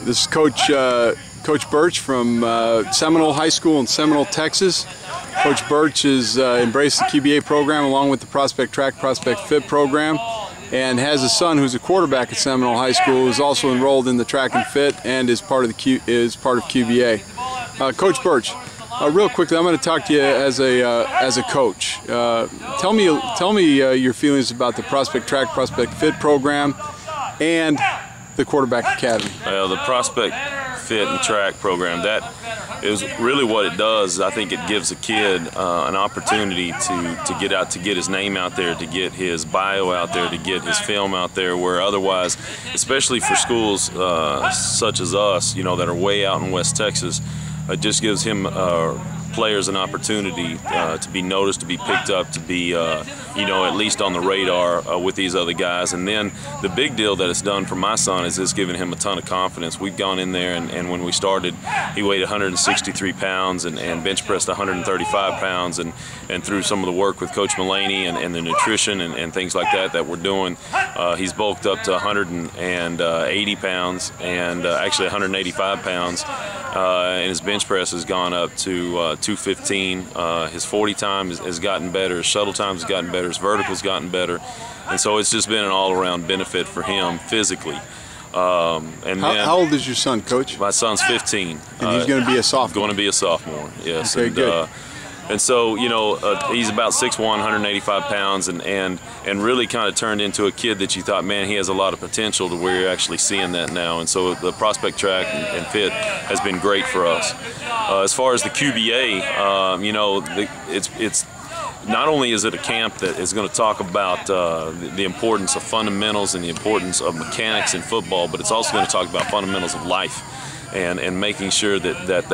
This is Coach Burtch from Seminole High School in Seminole, Texas. Coach Burtch has embraced the QBA program along with the ProspectTRAK, ProspectFIT program, and has a son who's a quarterback at Seminole High School, who's also enrolled in the track and fit and is part of QBA. Coach Burtch, real quickly, I'm going to talk to you as a coach. Tell me your feelings about the ProspectTRAK, ProspectFIT program and the Quarterback Academy. The ProspectFIT and TRAK program, that is really what it does. I think it gives a kid an opportunity to get out, to get his name out there, to get his bio out there, to get his film out there, where otherwise, especially for schools such as us, you know, that are way out in West Texas, it just gives him players an opportunity to be noticed, to be picked up, to be you know, at least on the radar with these other guys. And then the big deal that it's done for my son is it's given him a ton of confidence. We've gone in there, and when we started, he weighed 163 pounds and bench pressed 135 pounds, and through some of the work with Coach Mullaney and the nutrition and things like that we're doing, he's bulked up to 180 pounds and actually 185 pounds, and his bench press has gone up to 215. His 40 time has gotten better, his shuttle time has gotten better, his vertical's gotten better, and so it's just been an all-around benefit for him physically. How old is your son, Coach? My son's 15. And he's going to be a sophomore? Going to be a sophomore, yes. Okay, good. And so, you know, he's about 6'1", 185 pounds, and really kind of turned into a kid that you thought, man, he has a lot of potential, to where you're actually seeing that now. And so the ProspectTRAK and FIT has been great for us. As far as the QBA, you know, it's not only is it a camp that is going to talk about the importance of fundamentals and the importance of mechanics in football, but it's also going to talk about fundamentals of life. And making sure that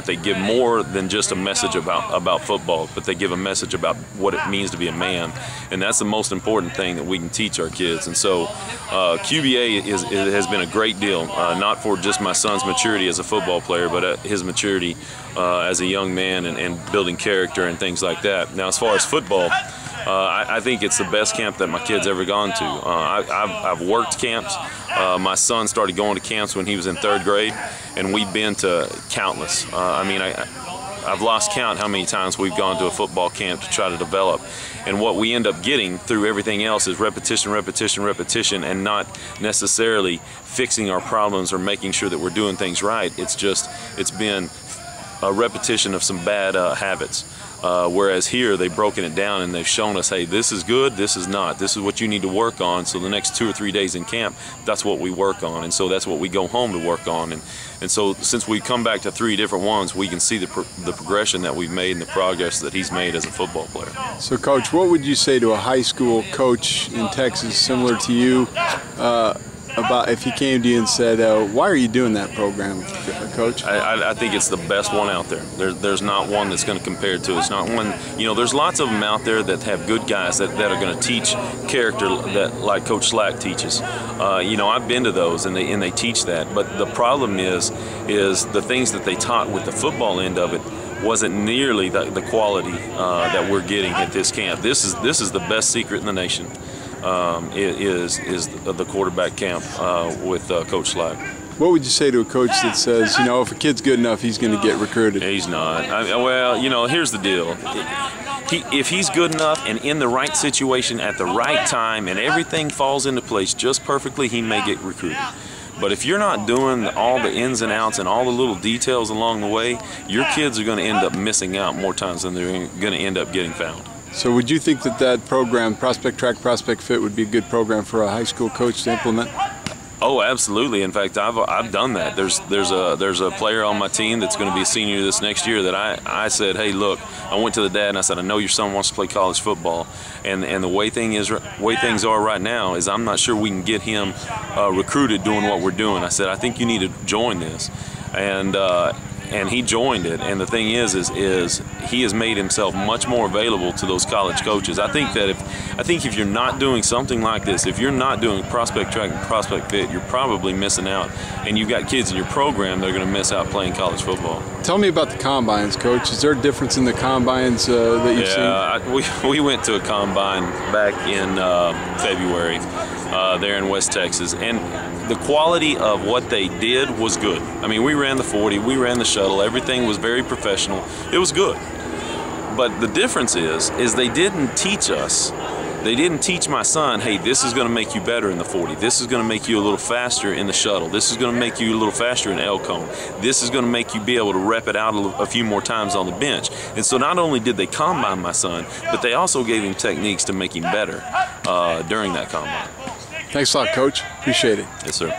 they give more than just a message about football, but they give a message about what it means to be a man, and that's the most important thing that we can teach our kids. And so QBA has been a great deal, not for just my son's maturity as a football player, but his maturity as a young man and building character and things like that. Now, as far as football, I think it's the best camp that my kid's ever gone to. I've worked camps. My son started going to camps when he was in 3rd grade, and we've been to countless. I mean, I've lost count how many times we've gone to a football camp to try to develop. And what we end up getting through everything else is repetition, repetition, repetition, and not necessarily fixing our problems or making sure that we're doing things right. It's been a repetition of some bad habits. Whereas here, they've broken it down and they've shown us, hey, this is good, this is not. This is what you need to work on. So the next 2 or 3 days in camp, that's what we work on. And so that's what we go home to work on. And so since we've come back to 3 different ones, we can see the progression that we've made and the progress that he's made as a football player. So, Coach, what would you say to a high school coach in Texas similar to you about if he came to you and said, why are you doing that program, Coach? I think it's the best one out there. There's not one that's going to compare to it. It's not one, you know, there's lots of them out there that have good guys that are going to teach character that like Coach Slack teaches. You know, I've been to those and they teach that. But the problem is the things that they taught with the football end of it wasn't nearly the quality that we're getting at this camp. This is the best secret in the nation. Is the quarterback camp with Coach Slack. What would you say to a coach that says, you know, if a kid's good enough, he's going to get recruited? He's not. Well, you know, here's the deal. If he's good enough and in the right situation at the right time and everything falls into place just perfectly, he may get recruited. But if you're not doing all the ins and outs and all the little details along the way, your kids are going to end up missing out more times than they're going to end up getting found. So would you think that program, ProspectTRAK, ProspectFIT, would be a good program for a high school coach to implement? Oh, absolutely. In fact, I've done that. There's a player on my team that's going to be a senior this next year that I said, hey, look, I went to the dad and I said, I know your son wants to play college football, and the way things are right now is I'm not sure we can get him recruited doing what we're doing. I said, I think you need to join this, and he joined it. And the thing is he has made himself much more available to those college coaches. I think if you're not doing something like this, if you're not doing ProspectTRAK and ProspectFIT, you're probably missing out. And you've got kids in your program that are going to miss out playing college football. Tell me about the combines, Coach. Is there a difference in the combines that you've seen? Yeah, we went to a combine back in February there in West Texas, and the quality of what they did was good. I mean, we ran the 40, we ran the shuttle, everything was very professional. It was good. But the difference is they didn't teach us. They didn't teach my son, hey, this is going to make you better in the 40. This is going to make you a little faster in the shuttle. This is going to make you a little faster in L cone. This is going to make you be able to rep it out a few more times on the bench. And so not only did they combine my son, but they also gave him techniques to make him better during that combine. Thanks a lot, Coach. Appreciate it. Yes, sir.